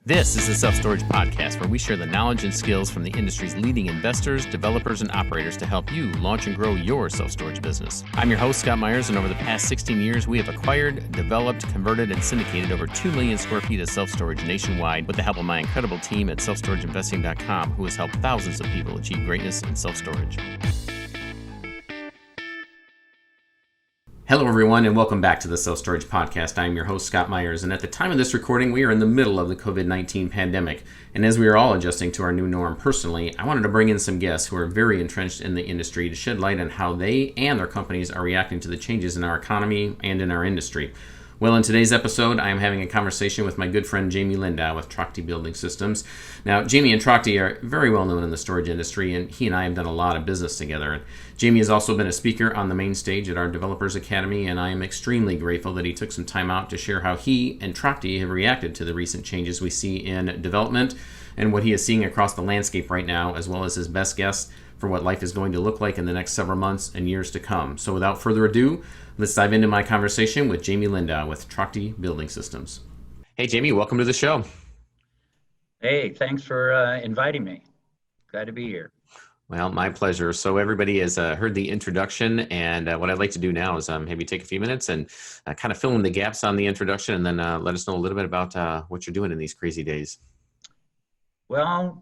This is the Self Storage Podcast, where we share the knowledge and skills from the industry's leading investors, developers, and operators to help you launch and grow your self-storage business. I'm your host, Scott Meyers, and over the past 16 years, we have acquired, developed, converted, and syndicated over 2 million square feet of self-storage nationwide with the help of my incredible team at selfstorageinvesting.com, who has helped thousands of people achieve greatness in self-storage. Hello, everyone, and welcome back to the Self Storage Podcast. I'm your host, Scott Meyers, and at the time of this recording, we are in the middle of the COVID-19 pandemic. And as we are all adjusting to our new norm personally, I wanted to bring in some guests who are very entrenched in the industry to shed light on how they and their companies are reacting to the changes in our economy and in our industry. Well, in today's episode, I am having a conversation with my good friend Jamie Lindau with Trachte Buildings Systems. Now, Jamie and Trachte are very well known in the storage industry, and he and I have done a lot of business together. And Jamie has also been a speaker on the main stage at our Developers Academy, and I am extremely grateful that he took some time out to share how he and Trachte have reacted to the recent changes we see in development and what he is seeing across the landscape right now, as well as his best guess for what life is going to look like in the next several months and years to come. So without further ado, let's dive into my conversation with Jamie Lindau with Trachte Building Systems. Hey, Jamie, welcome to the show. Hey, thanks for inviting me. Glad to be here. Well, my pleasure. So everybody has heard the introduction, and what I'd like to do now is maybe take a few minutes and kind of fill in the gaps on the introduction, and then let us know a little bit about what you're doing in these crazy days. Well,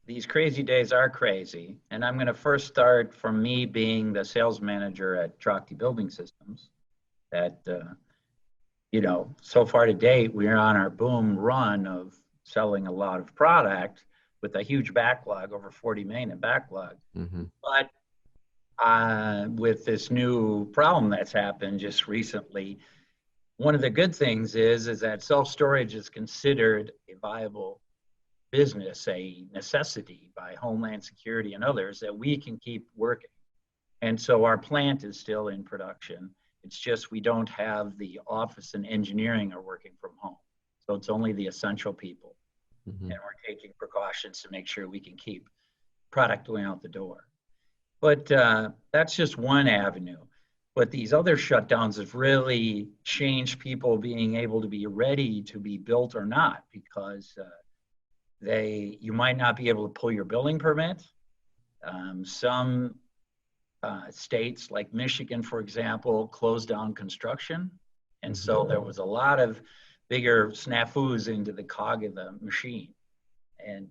these crazy days are crazy, and I'm going to first start from me being the sales manager at Trachte Building Systems. That, so far to date, we're on our boom run of selling a lot of product with a huge backlog, over 40 million in backlog. Mm-hmm. But with this new problem that's happened just recently, one of the good things is that self-storage is considered a viable business, a necessity by Homeland Security and others, that we can keep working. And so our plant is still in production. It's just we don't have the office and engineering are working from home. So it's only the essential people. Mm-hmm. And we're taking precautions to make sure we can keep product going out the door. But that's just one avenue. But these other shutdowns have really changed people being able to be ready to be built or not, because you might not be able to pull your building permit. Some states like Michigan, for example, closed down construction. And so there was a lot of bigger snafus into the cog of the machine. And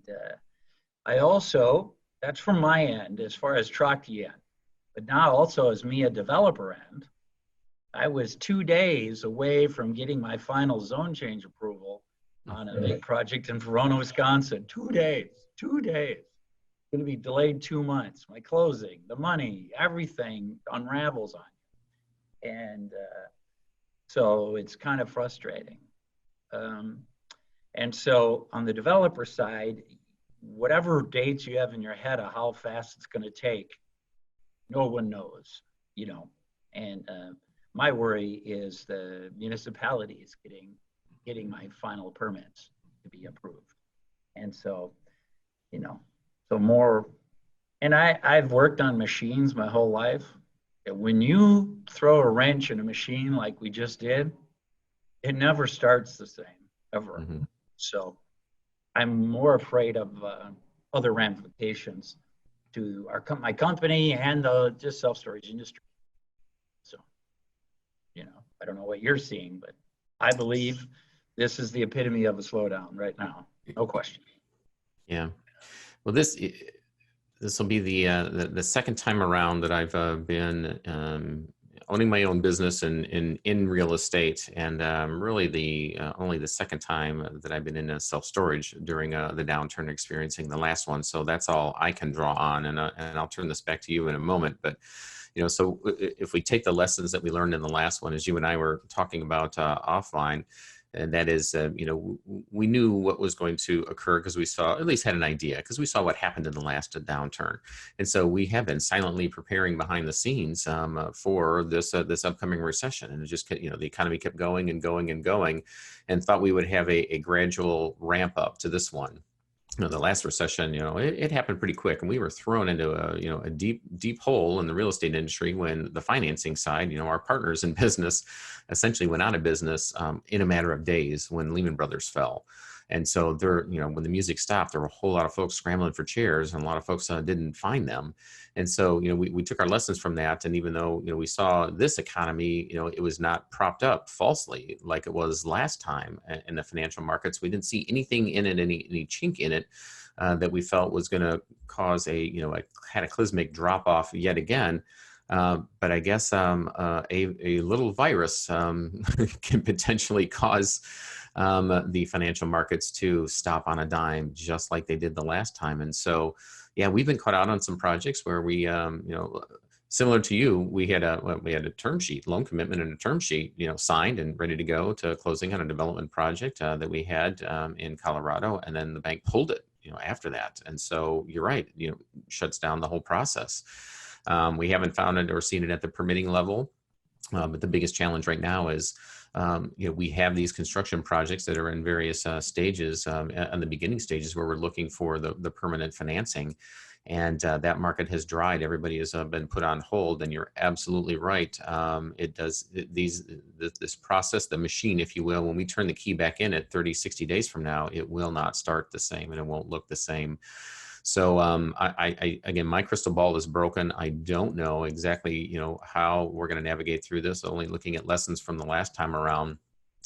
I also, that's from my end as far as Trachte end. But now also as me, a developer end, I was 2 days away from getting my final zone change approval on a big project in Verona, Wisconsin. 2 days. Going to be delayed 2 months. My closing, the money, everything unravels on you. And so it's kind of frustrating. And so on the developer side, whatever dates you have in your head of how fast it's going to take, no one knows, And my worry is the municipalities getting my final permits to be approved. And so, so more, and I've worked on machines my whole life. And when you throw a wrench in a machine like we just did, it never starts the same, ever. Mm-hmm. So I'm more afraid of other ramifications to my company and the just self-storage industry. So, I don't know what you're seeing, but I believe this is the epitome of a slowdown right now. No question. Yeah. Well, this will be the second time around that I've been owning my own business in real estate, and really only the second time that I've been in a self-storage during the downturn, experiencing the last one. So that's all I can draw on, and I'll turn this back to you in a moment. But so if we take the lessons that we learned in the last one, as you and I were talking about offline, and that is, we knew what was going to occur because we saw, at least had an idea, because we saw what happened in the last downturn. And so we have been silently preparing behind the scenes for this upcoming recession. And it just, the economy kept going and going and going, and thought we would have a gradual ramp up to this one. The last recession, it happened pretty quick, and we were thrown into a deep hole in the real estate industry when the financing side, our partners in business essentially went out of business in a matter of days when Lehman Brothers fell. And so there, when the music stopped, there were a whole lot of folks scrambling for chairs, and a lot of folks didn't find them. And so, we took our lessons from that. And even though, we saw this economy, it was not propped up falsely like it was last time in the financial markets. We didn't see anything in it, any chink in it that we felt was going to cause a cataclysmic drop off yet again. But I guess a little virus can potentially cause the financial markets to stop on a dime, just like they did the last time. And so, yeah, we've been caught out on some projects where we, similar to you, we had a term sheet, loan commitment, and a term sheet, signed and ready to go to closing on a development project that we had in Colorado, and then the bank pulled it, after that. And so you're right, shuts down the whole process. We haven't found it or seen it at the permitting level, but the biggest challenge right now is, we have these construction projects that are in various stages, on the beginning stages, where we're looking for the permanent financing, and that market has dried. Everybody has been put on hold, and you're absolutely right. This process, the machine, if you will, when we turn the key back in at 30, 60 days from now, it will not start the same, and it won't look the same. So again, my crystal ball is broken. I don't know exactly, how we're going to navigate through this, only looking at lessons from the last time around.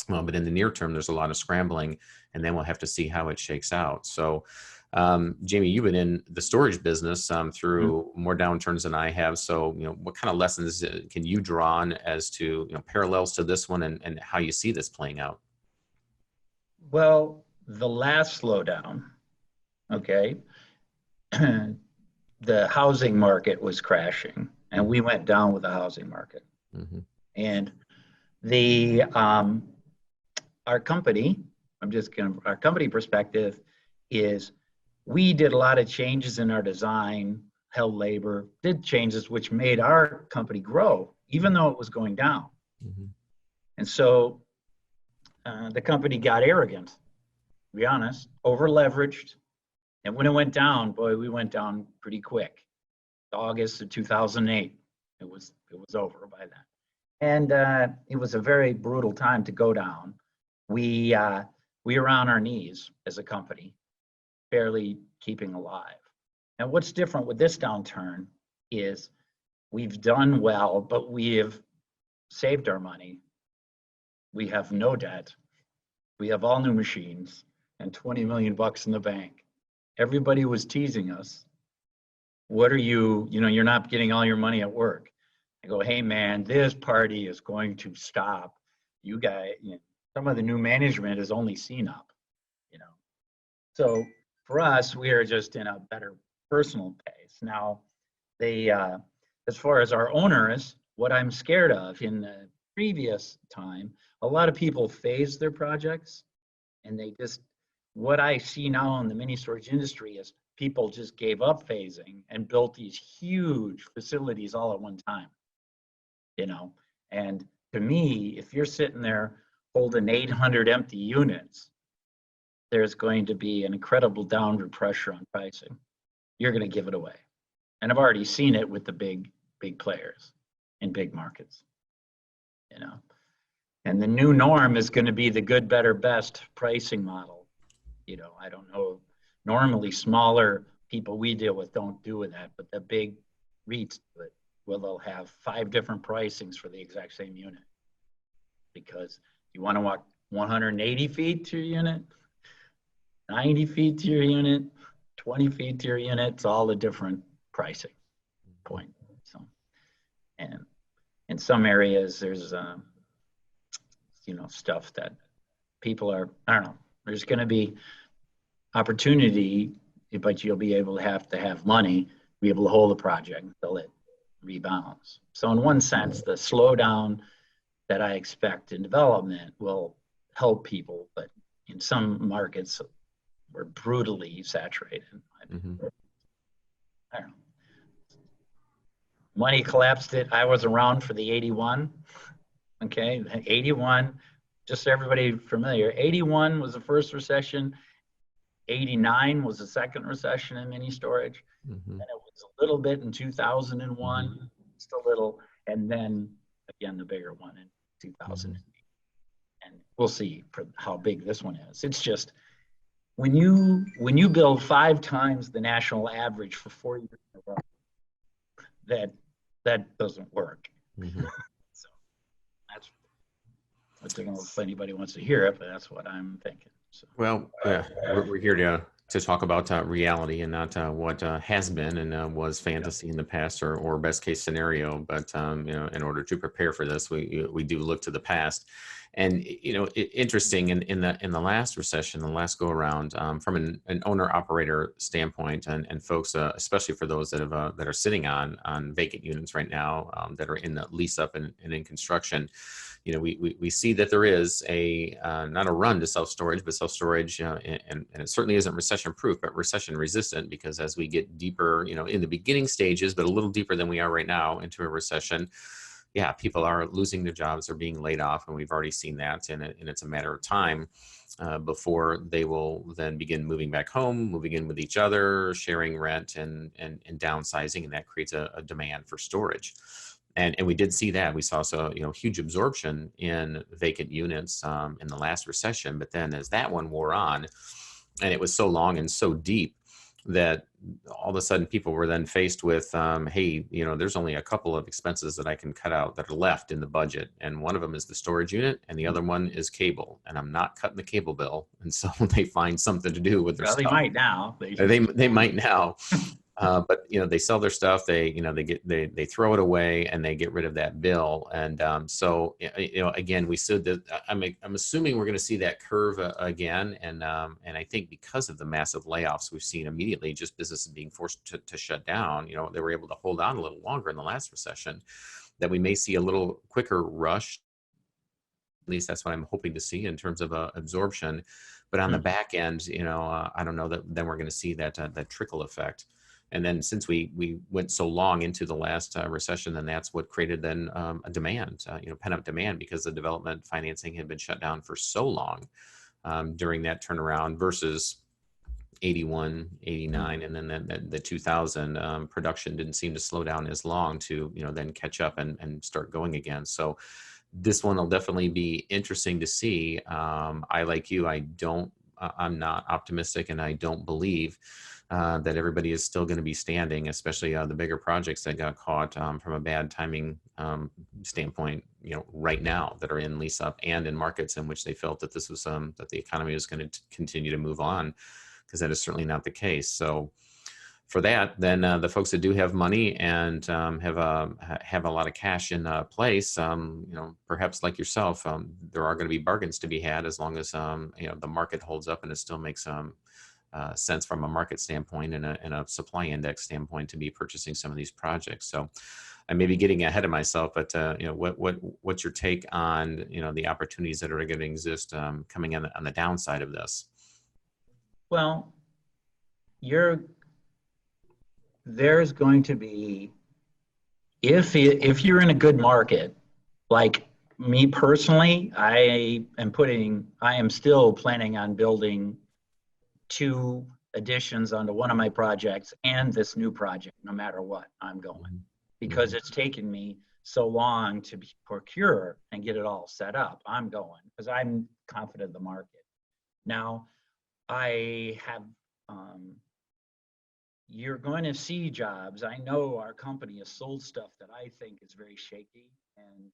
But in the near term, there's a lot of scrambling, and then we'll have to see how it shakes out. So, Jamie, you've been in the storage business through more downturns than I have. So, what kind of lessons can you draw on as to, parallels to this one, and how you see this playing out? Well, the last slowdown, okay, the housing market was crashing, and we went down with the housing market. Mm-hmm. And our company perspective is, we did a lot of changes in our design, held labor, did changes which made our company grow, even though it was going down. Mm-hmm. And so the company got arrogant, to be honest, over leveraged. And when it went down, boy, we went down pretty quick. August of 2008, it was over by then. And it was a very brutal time to go down. We were on our knees as a company, barely keeping alive. And what's different with this downturn is we've done well, but we have saved our money. We have no debt. We have all new machines and $20 million in the bank. Everybody was teasing us. What are you're not getting all your money at work. I go, hey man, this party is going to stop. You guys, some of the new management is only seen up, So for us, we are just in a better personal pace. Now, as far as our owners, what I'm scared of in the previous time, a lot of people phase their projects, and what I see now in the mini storage industry is people just gave up phasing and built these huge facilities all at one time, and to me, if you're sitting there holding 800 empty units, there's going to be an incredible downward pressure on pricing. You're going to give it away. And I've already seen it with the big players in big markets, and the new norm is going to be the good, better, best pricing model. I don't know, normally smaller people we deal with don't do that, but the big REITs do it. Well, they'll have 5 different pricings for the exact same unit, because you want to walk 180 feet to your unit, 90 feet to your unit, 20 feet to your unit. It's all a different pricing point. So, and in some areas, there's, stuff that people are, I don't know, there's going to be opportunity, but you'll be able to have money to be able to hold the project until it rebounds. So in one sense, the slowdown that I expect in development will help people, but in some markets, we're brutally saturated. Mm-hmm. I don't know. Money collapsed it. I was around for the 81. Okay, 81, just so everybody familiar, 81 was the first recession. 89 was the second recession in mini storage. Mm-hmm. And it was a little bit in 2001, mm-hmm. just a little, and then again the bigger one in 2008. Mm-hmm. And we'll see for how big this one is. It's just, when you build 5 times the national average for 4 years in a row, that doesn't work. Mm-hmm. So that's, I don't know if anybody wants to hear it, but that's what I'm thinking. So. Well, we're here to talk about reality and not what has been and was fantasy in the past or best case scenario. But in order to prepare for this, we do look to the past. And interesting in the last recession, the last go around, from an owner operator standpoint, and folks, especially for those that have that are sitting on vacant units right now, that are in the lease up and in construction. We see that there is a not a run to self-storage, but self-storage, and it certainly isn't recession-proof, but recession-resistant, because as we get deeper, in the beginning stages, but a little deeper than we are right now into a recession, yeah, people are losing their jobs or being laid off, and we've already seen that, and it's a matter of time before they will then begin moving back home, moving in with each other, sharing rent, and downsizing, and that creates a demand for storage. And we did see that. We saw huge absorption in vacant units in the last recession. But then as that one wore on, and it was so long and so deep that all of a sudden people were then faced with, hey, there's only a couple of expenses that I can cut out that are left in the budget. And one of them is the storage unit, and the other one is cable. And I'm not cutting the cable bill. And so they find something to do with their stuff. They might now. They might now. But they sell their stuff. They throw it away and they get rid of that bill. And so again, we said that I'm assuming we're going to see that curve again. And I think because of the massive layoffs we've seen immediately, just businesses being forced to shut down. They were able to hold on a little longer in the last recession. That we may see a little quicker rush. At least that's what I'm hoping to see in terms of absorption. But on the back end, I don't know that then we're going to see that trickle effect. And then since we went so long into the last recession, then that's what created then a demand, pent-up demand, because the development financing had been shut down for so long during that turnaround versus 81, 89, and then the 2000 production didn't seem to slow down as long to then catch up and start going again. So this one will definitely be interesting to see. I, like you, I'm not optimistic, and I don't believe that everybody is still going to be standing, especially the bigger projects that got caught from a bad timing standpoint, right now, that are in lease up and in markets in which they felt that this was that the economy was going to continue to move on, because that is certainly not the case. So for that, then the folks that do have money and have a lot of cash in place, perhaps like yourself, there are going to be bargains to be had, as long as the market holds up and it still makes sense from a market standpoint and a supply index standpoint to be purchasing some of these projects. So I may be getting ahead of myself, but what's your take on the opportunities that are going to exist coming on the downside of this? Well, there's going to be, if you're in a good market, like me personally, I am still planning on building 2 additions onto one of my projects and this new project, no matter what I'm going, because it's taken me so long to procure and get it all set up. I'm going because I'm confident in the market. Now, I have, you're going to see jobs. I know our company has sold stuff that I think is very shaky, and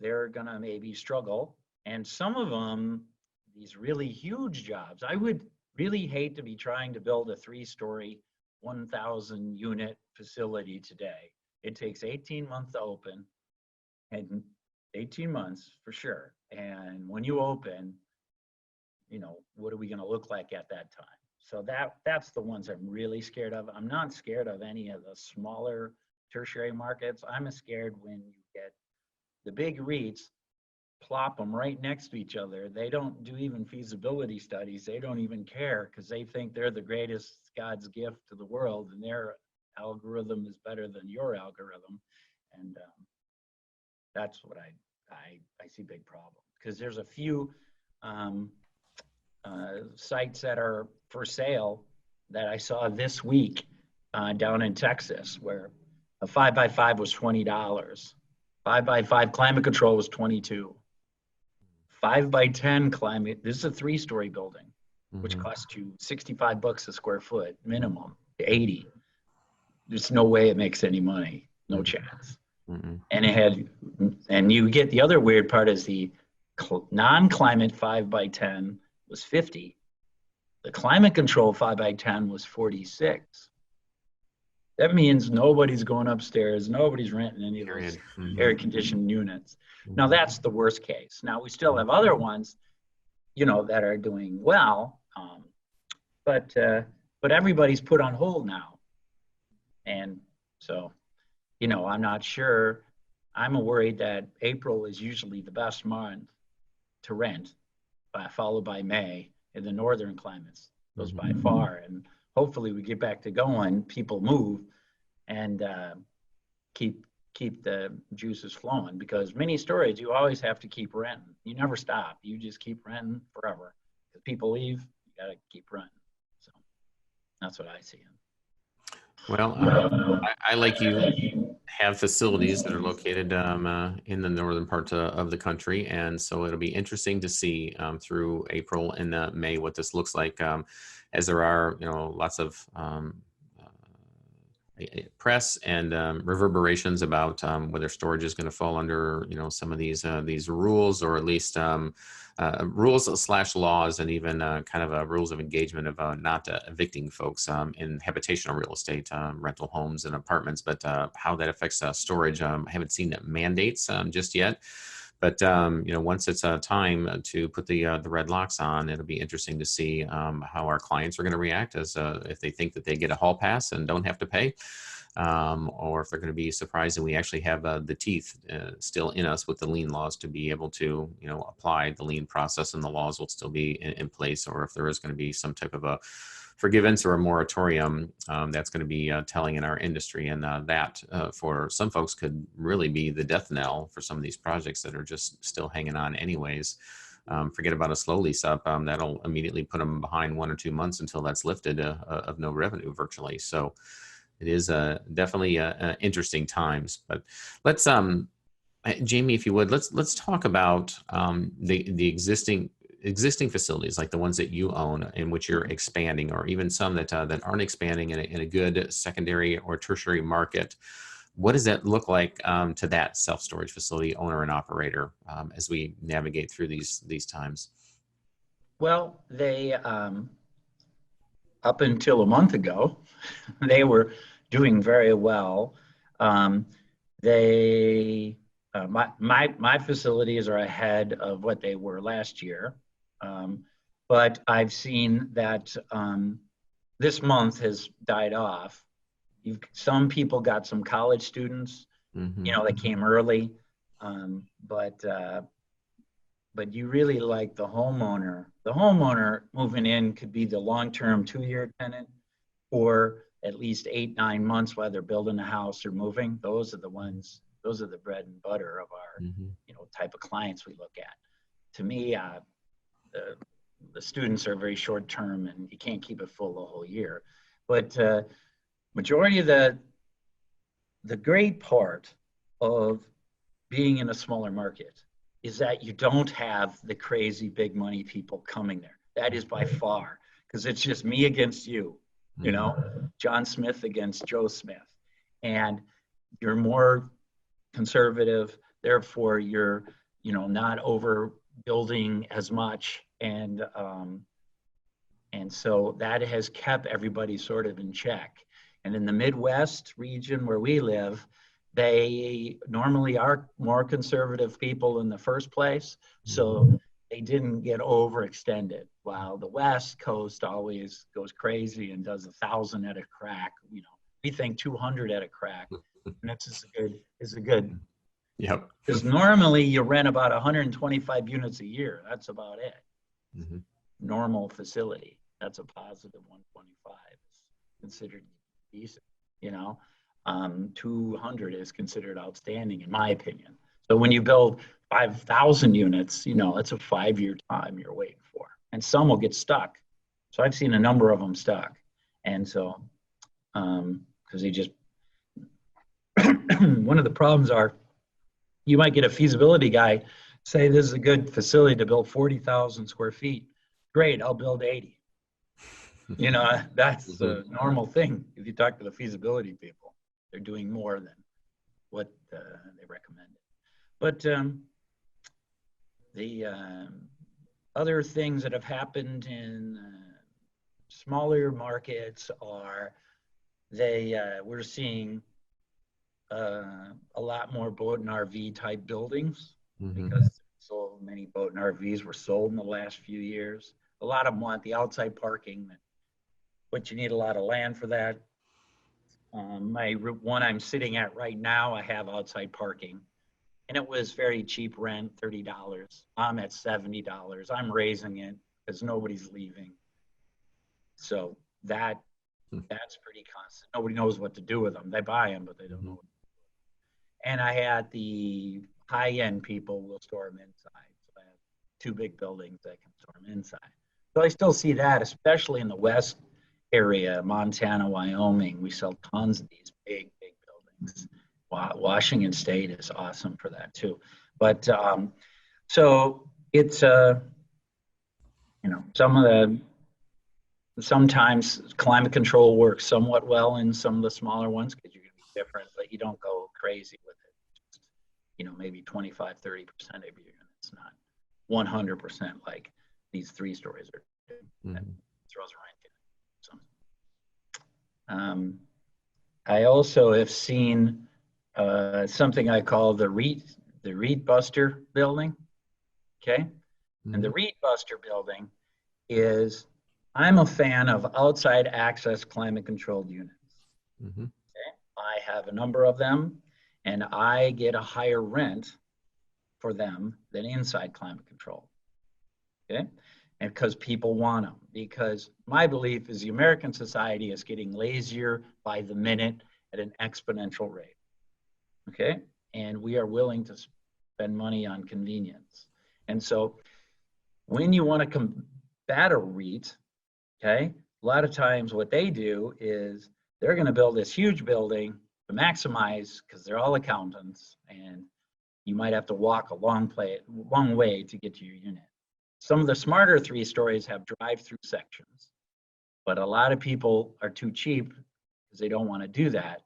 they're gonna maybe struggle. And some of them, these really huge jobs, I would really hate to be trying to build a 3-story, 1,000 unit facility today. It takes 18 months to open, and 18 months for sure. And when you open, what are we going to look like at that time? So that's the ones I'm really scared of. I'm not scared of any of the smaller tertiary markets. I'm scared when you get the big REITs, plop them right next to each other. They don't do even feasibility studies. They don't even care, because they think they're the greatest God's gift to the world, and their algorithm is better than your algorithm. And that's what I see big problem, because there's a few sites that are for sale that I saw this week down in Texas, where a 5x5 was $20. 5x5 climate control was $22. 5x10 climate, this is a 3-story building. which costs you $65 a square foot minimum, 80. There's no way it makes any money, no chance. And you get the other weird part is the non-climate 5x10 was 50. The climate control 5x10 was 46. That means nobody's going upstairs. Nobody's renting any of those air-conditioned units. Now, that's the worst case. Now, we still have other ones, you know, that are doing well, but everybody's put on hold now. And so, you know, I'm not sure. I'm worried that April is usually the best month to rent, followed by May in the northern climates. Those by far. And hopefully we get back to going, people move, and keep the juices flowing, because mini storage, you always have to keep renting. You never stop. You just keep renting forever. If people leave, you got to keep renting. So that's what I see. Well, I like you have facilities that are located in the northern part of the country, and so it'll be interesting to see through April and May what this looks like, as there are, you know, lots of press and reverberations about whether storage is going to fall under, you know, some of these rules, or at least rules/laws, and even kind of rules of engagement of not evicting folks in habitational real estate, rental homes and apartments, but how that affects storage. I haven't seen mandates just yet. But you know, once it's time to put the red locks on, it'll be interesting to see how our clients are going to react, as if they think that they get a hall pass and don't have to pay, or if they're going to be surprised and we actually have the teeth still in us with the lien laws to be able to, you know, apply the lien process, and the laws will still be in place, or if there is going to be some type of a forgiveness or a moratorium that's going to be telling in our industry. And that for some folks could really be the death knell for some of these projects that are just still hanging on anyways. Forget about a slow lease up. That'll immediately put them behind 1 or 2 months until that's lifted of no revenue virtually. So it is definitely interesting times. But let's, Jamie, if you would, let's talk about the existing facilities, like the ones that you own in which you're expanding, or even some that aren't expanding in a good secondary or tertiary market. What does that look like to that self-storage facility owner and operator as we navigate through these times? Well, they up until a month ago, they were doing very well. My facilities are ahead of what they were last year. But I've seen that this month has died off. Some people got some college students, you know, that came early, but you really like the homeowner. The homeowner moving in could be the long-term 2-year tenant, or at least 8-9 months while they're building a house or moving. Those are the ones. Those are the bread and butter of our, you know, type of clients we look at. To me, the students are very short term, and you can't keep it full the whole year. But majority of the great part of being in a smaller market is that you don't have the crazy big money people coming there. That is by far, because it's just me against you, you know, John Smith against Joe Smith, and you're more conservative, therefore you're, you know, not overbuilding as much, and so that has kept everybody sort of in check. And in the Midwest region where we live, they normally are more conservative people in the first place, so they didn't get overextended, while the West Coast always goes crazy and does 1,000 at a crack. You know, we think 200 at a crack. And that's a good. Yep. Because normally you rent about 125 units a year. That's about it. Normal facility. That's a positive 125. It's considered decent, you know. 200 is considered outstanding, in my opinion. So when you build 5,000 units, you know, it's a 5-year time you're waiting for. And some will get stuck. So I've seen a number of them stuck. And so, because they just, one of the problems are, you might get a feasibility guy say this is a good facility to build 40,000 square feet. Great, I'll build 80. You know, that's a normal thing. If you talk to the feasibility people, they're doing more than what they recommended. But the other things that have happened in smaller markets are we're seeing a lot more boat and RV type buildings because so many boat and RVs were sold in the last few years. A lot of them want the outside parking, but you need a lot of land for that. My one I'm sitting at right now, I have outside parking, and it was very cheap rent, $30. I'm at $70. I'm raising it because nobody's leaving. So that's pretty constant. Nobody knows what to do with them. They buy them, but they don't know what to do. And I had the high-end people will store them inside. So I have 2 big buildings that can store them inside. So I still see that, especially in the West area, Montana, Wyoming. We sell tons of these big buildings. Washington State is awesome for that too. But so it's sometimes climate control works somewhat well in some of the smaller ones because you're going to be different, but you don't go crazy with it. Just, maybe 25-30% of your units, not 100% like these 3 stories are doing. That throws a wrench in it. I also have seen something I call the REIT Buster building. Okay. And the REIT Buster building is, I'm a fan of outside access climate controlled units. Okay? I have a number of them and I get a higher rent for them than inside climate control. Okay. And because people want them, because my belief is the American society is getting lazier by the minute at an exponential rate. Okay. And we are willing to spend money on convenience. And so when you want to combat a REIT, okay, a lot of times what they do is they're going to build this huge building to maximize, because they're all accountants, and you might have to walk a long way to get to your unit. Some of the smarter 3 stories have drive-through sections, but a lot of people are too cheap because they don't want to do that.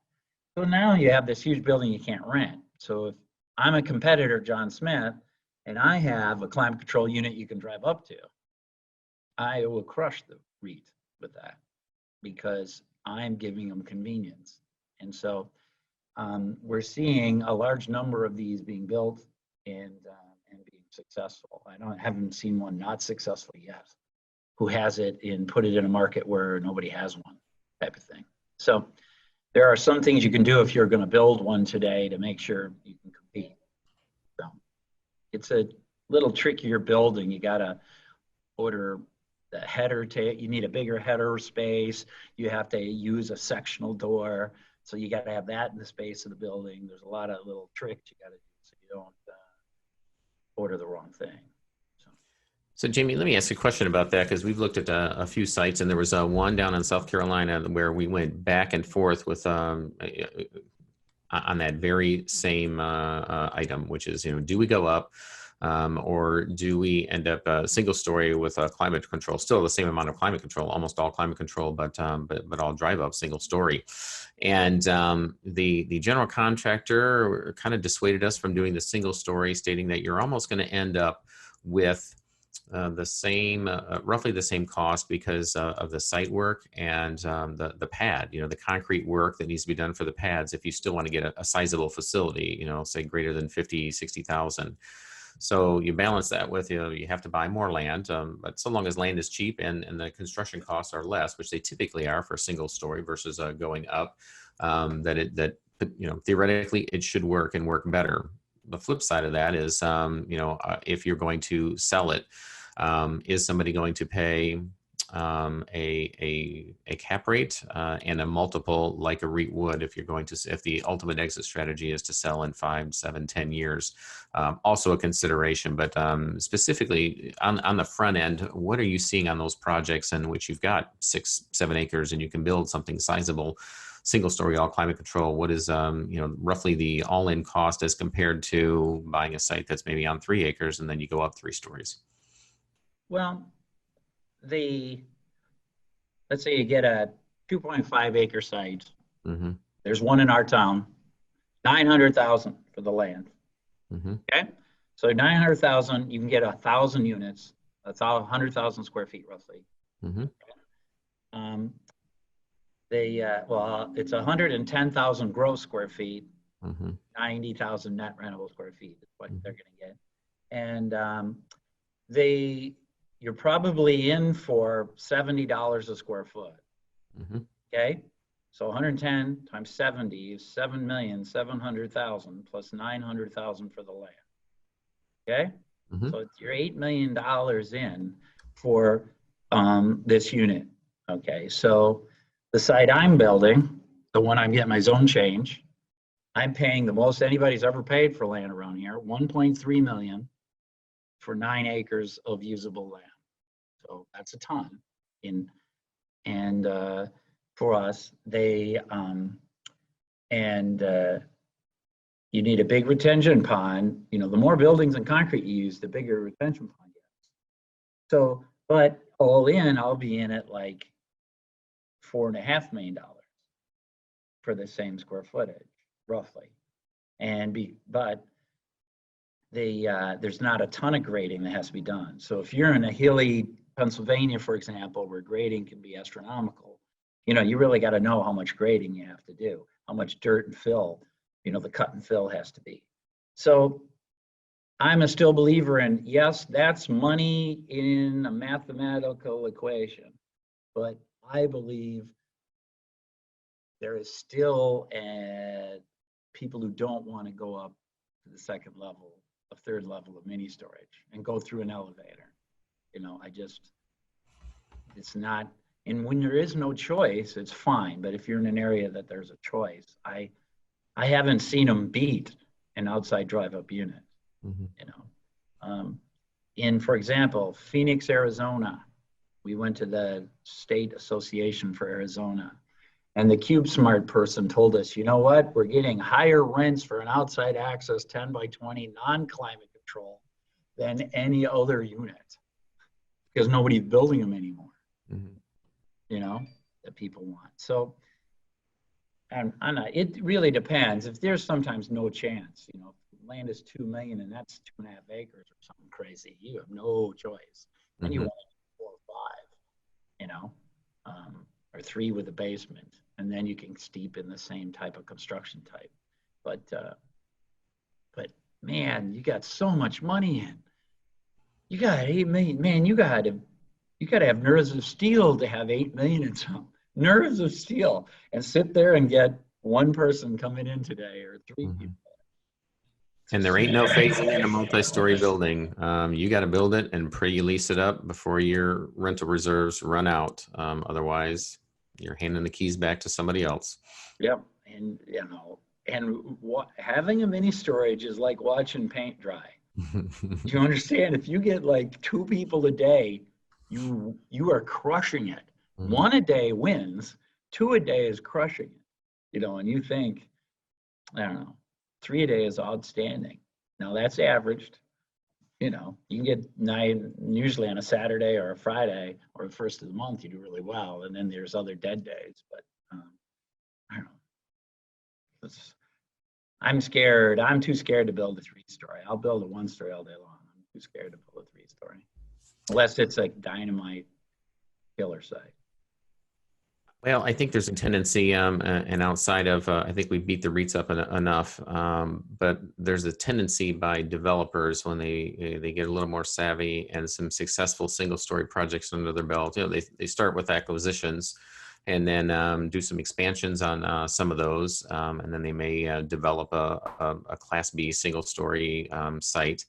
So now you have this huge building you can't rent. So if I'm a competitor, John Smith, and I have a climate control unit you can drive up to, I will crush the REIT with that because I'm giving them convenience. And so we're seeing a large number of these being built and being successful. Haven't seen one not successful yet who has it and put it in a market where nobody has one, type of thing. So there are some things you can do if you're going to build one today to make sure you can compete. So it's a little trickier building. You got to order the header you need a bigger header space. You have to use a sectional door. So you got to have that in the space of the building. There's a lot of little tricks you got to do so you don't order the wrong thing. So Jamie, let me ask you a question about that, because we've looked at a few sites, and there was one down in South Carolina where we went back and forth with on that very same item, which is, do we go up or do we end up a single story with climate control? Still the same amount of climate control, almost all climate control, but all drive up single story. And the general contractor kind of dissuaded us from doing the single story, stating that you're almost going to end up with the same, roughly the same cost because of the site work and the pad, the concrete work that needs to be done for the pads if you still want to get a sizable facility, say greater than 50, 60,000. So you balance that with, you have to buy more land, but so long as land is cheap and the construction costs are less, which they typically are for a single story versus going up, theoretically it should work and work better. The flip side of that is, if you're going to sell it, is somebody going to pay a cap rate and a multiple like a REIT would if the ultimate exit strategy is to sell in 5, 7, 10 years? Also a consideration, but specifically on the front end, what are you seeing on those projects in which you've got 6, 7 acres and you can build something sizable? Single story, all climate control, what is roughly the all-in cost as compared to buying a site that's maybe on 3 acres and then you go up 3 stories? Well, the let's say you get a 2.5 acre site. Mm-hmm. There's one in our town, 900,000 for the land. Mm-hmm. Okay. So 900,000, you can get 1,000 units. That's all 100,000 square feet roughly. Mm-hmm. It's 110,000 gross square feet, Mm-hmm. 90,000 net rentable square feet is what they're going to get. And you're probably in for $70 a square foot. Mm-hmm. Okay. So 110 times 70 is 7,700,000 plus 900,000 for the land. Okay. Mm-hmm. So you're $8 million in for this unit. Okay. So the site I'm building, the one I'm getting my zone change, I'm paying the most anybody's ever paid for land around here, 1.3 million for 9 acres of usable land. So that's a ton. For us, you need a big retention pond. You know, the more buildings and concrete you use, the bigger retention pond gets. So, but all in, I'll be in at like $4.5 million for the same square footage, roughly. But there's not a ton of grading that has to be done. So if you're in a hilly Pennsylvania, for example, where grading can be astronomical, you know, you really got to know how much grading you have to do, how much dirt and fill, you know, the cut and fill has to be. So I'm a still believer in, yes, that's money in a mathematical equation, but I believe there is still people who don't want to go up to the second level, a third level of mini storage and go through an elevator. You know, it's not, and when there is no choice, it's fine. But if you're in an area that there's a choice, I haven't seen them beat an outside drive-up unit. Mm-hmm. You know, for example, Phoenix, Arizona, we went to the State Association for Arizona, and the CubeSmart person told us, you know what, we're getting higher rents for an outside access 10 by 20 non-climate control than any other unit because nobody's building them anymore. Mm-hmm. You know, that people want. So, it really depends. If there's sometimes no chance, you know, land is 2 million and that's 2.5 acres or something crazy, you have no choice. Then you want 4 or 5, you know, or 3 with a basement, and then you can steep in the same type of construction type. But man, you got so much money in. You got 8 million, man. You got to have nerves of steel to have 8 million in some nerves of steel and sit there and get one person coming in today or 3 people. And there ain't no phasing in a multi-story building. You got to build it and pre-lease it up before your rental reserves run out. Otherwise, you're handing the keys back to somebody else. Yep, and you know, having a mini storage is like watching paint dry. You understand? If you get like 2 people a day, you are crushing it. Mm-hmm. 1 a day wins. 2 a day is crushing it. You know, and you think, I don't know, 3 a day is outstanding. Now that's averaged. You know, you can get 9 usually on a Saturday or a Friday or the first of the month, you do really well. And then there's other dead days, but I don't know. I'm scared. I'm too scared to build a 3-story. I'll build a 1-story all day long. I'm too scared to build a 3-story. Unless it's a dynamite killer site. Well, I think there's a tendency, and outside of, I think we beat the REITs up enough, but there's a tendency by developers when they get a little more savvy and some successful single-story projects under their belt. You know, they start with acquisitions, and then do some expansions on some of those, and then they may develop a Class B single-story site,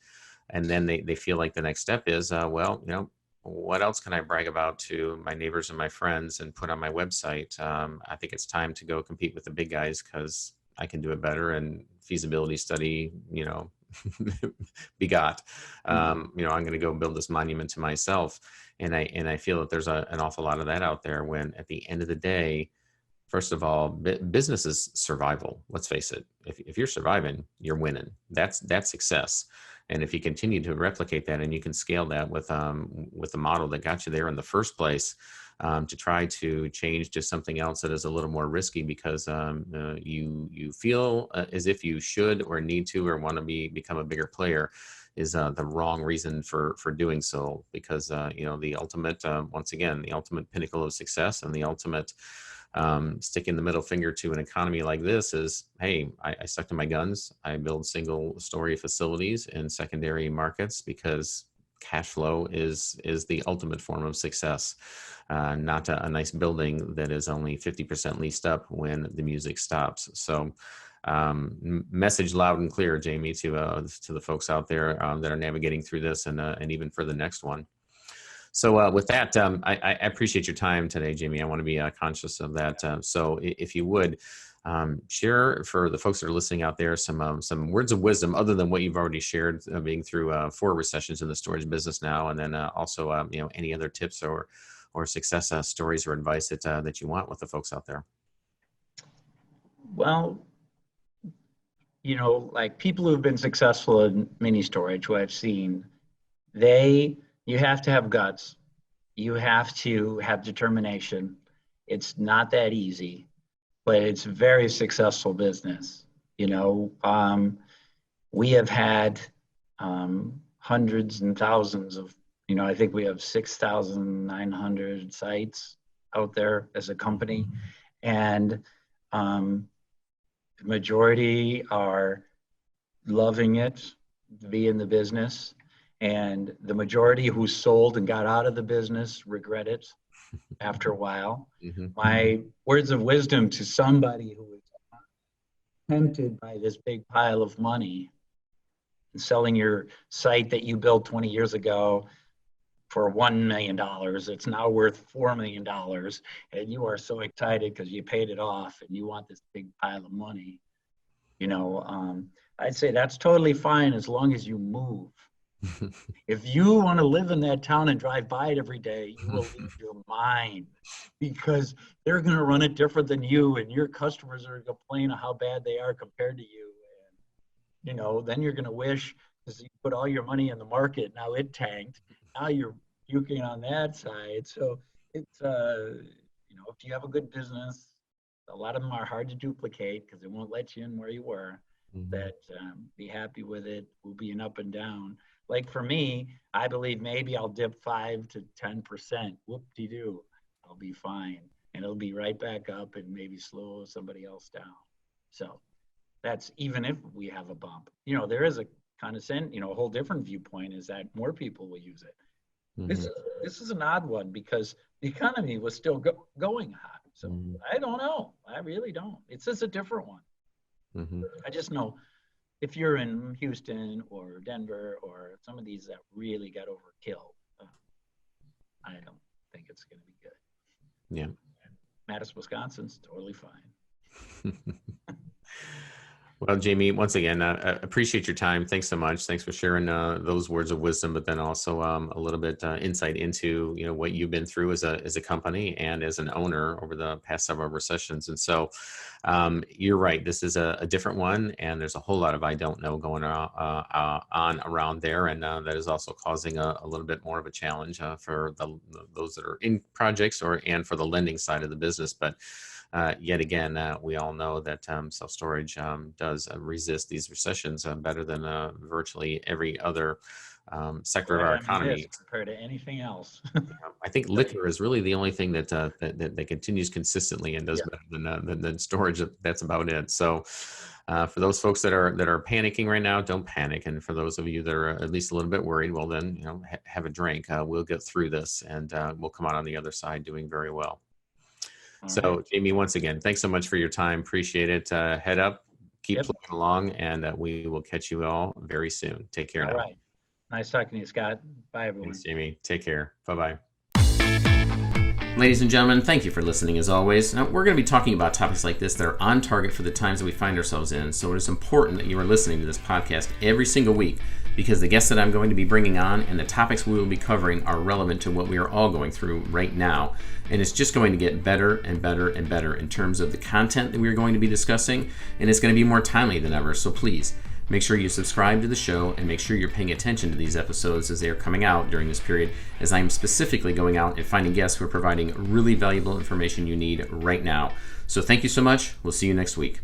and then they feel like the next step is, well, you know, what else can I brag about to my neighbors and my friends and put on my website? I think it's time to go compete with the big guys because I can do it better, and feasibility study, you know, begot. You know, I'm going to go build this monument to myself, and I feel that there's an awful lot of that out there. When at the end of the day, first of all, business is survival. Let's face it. If you're surviving, you're winning. That's success. And if you continue to replicate that and you can scale that with the model that got you there in the first place, to try to change to something else that is a little more risky because you feel as if you should or need to or want to become a bigger player, is the wrong reason for doing so. Because the ultimate, once again, the ultimate pinnacle of success and the ultimate sticking the middle finger to an economy like this is, hey, I stuck to my guns. I build single story facilities in secondary markets because cash flow is the ultimate form of success, not a nice building that is only 50% leased up when the music stops. So message loud and clear, Jamie, to the folks out there that are navigating through this and even for the next one. So with that, I appreciate your time today, Jamie. I want to be conscious of that. So if you would share for the folks that are listening out there some words of wisdom other than what you've already shared, being through 4 recessions in the storage business now, and then also any other tips or success stories or advice that you want with the folks out there. Well, like people who've been successful in mini storage, who I've seen, you have to have guts. You have to have determination. It's not that easy, but it's a very successful business. We have had hundreds and thousands of, I think we have 6,900 sites out there as a company. And the majority are loving it, to be in the business. And the majority who sold and got out of the business regret it after a while. Mm-hmm. My words of wisdom to somebody who is tempted by this big pile of money and selling your site that you built 20 years ago for $1 million, it's now worth $4 million, and you are so excited because you paid it off and you want this big pile of money. I'd say that's totally fine as long as you move. If you want to live in that town and drive by it every day, you will lose your mind, because they're going to run it different than you, and your customers are complaining how bad they are compared to you. And, then you're going to wish, because you put all your money in the market, now it tanked. Now you're puking on that side. So it's, if you have a good business, a lot of them are hard to duplicate because they won't let you in where you were. Mm-hmm. That be happy with it. Will be an up and down. Like for me, I believe maybe I'll dip 5 to 10%. Whoop-de-doo. I'll be fine. And it'll be right back up and maybe slow somebody else down. So that's even if we have a bump. There is a a whole different viewpoint is that more people will use it. Mm-hmm. This is an odd one because the economy was still going hot. So mm-hmm. I don't know. I really don't. It's just a different one. Mm-hmm. I just know if you're in Houston or Denver or some of these that really got overkill, I don't think it's going to be good. Yeah. Madison, Wisconsin's totally fine. Well, Jamie, once again, I appreciate your time. Thanks so much. Thanks for sharing those words of wisdom, but then also a little bit insight into what you've been through as a company and as an owner over the past several recessions. And so you're right. This is a different one, and there's a whole lot of I don't know going on around there, and that is also causing a little bit more of a challenge for those that are in projects and for the lending side of the business. But yet again, we all know that self-storage does resist these recessions better than virtually every other sector of our economy. Compared to anything else. I think liquor is really the only thing that continues consistently and does better than storage. That's about it. So for those folks that are panicking right now, don't panic. And for those of you that are at least a little bit worried, well then, have a drink. We'll get through this, and we'll come out on the other side doing very well. So, Jamie, once again, thanks so much for your time. Appreciate it. Head up, keep plugging along, and we will catch you all very soon. Take care now. All right. Nice talking to you, Scott. Bye, everyone. Thanks, Jamie. Take care. Bye-bye. Ladies and gentlemen, thank you for listening as always. Now, we're going to be talking about topics like this that are on target for the times that we find ourselves in. So it is important that you are listening to this podcast every single week, because the guests that I'm going to be bringing on and the topics we will be covering are relevant to what we are all going through right now. And it's just going to get better and better and better in terms of the content that we're going to be discussing, and it's going to be more timely than ever. So please, Make sure you subscribe to the show and make sure you're paying attention to these episodes as they are coming out during this period, as I am specifically going out and finding guests who are providing really valuable information you need right now. So thank you so much. We'll see you next week.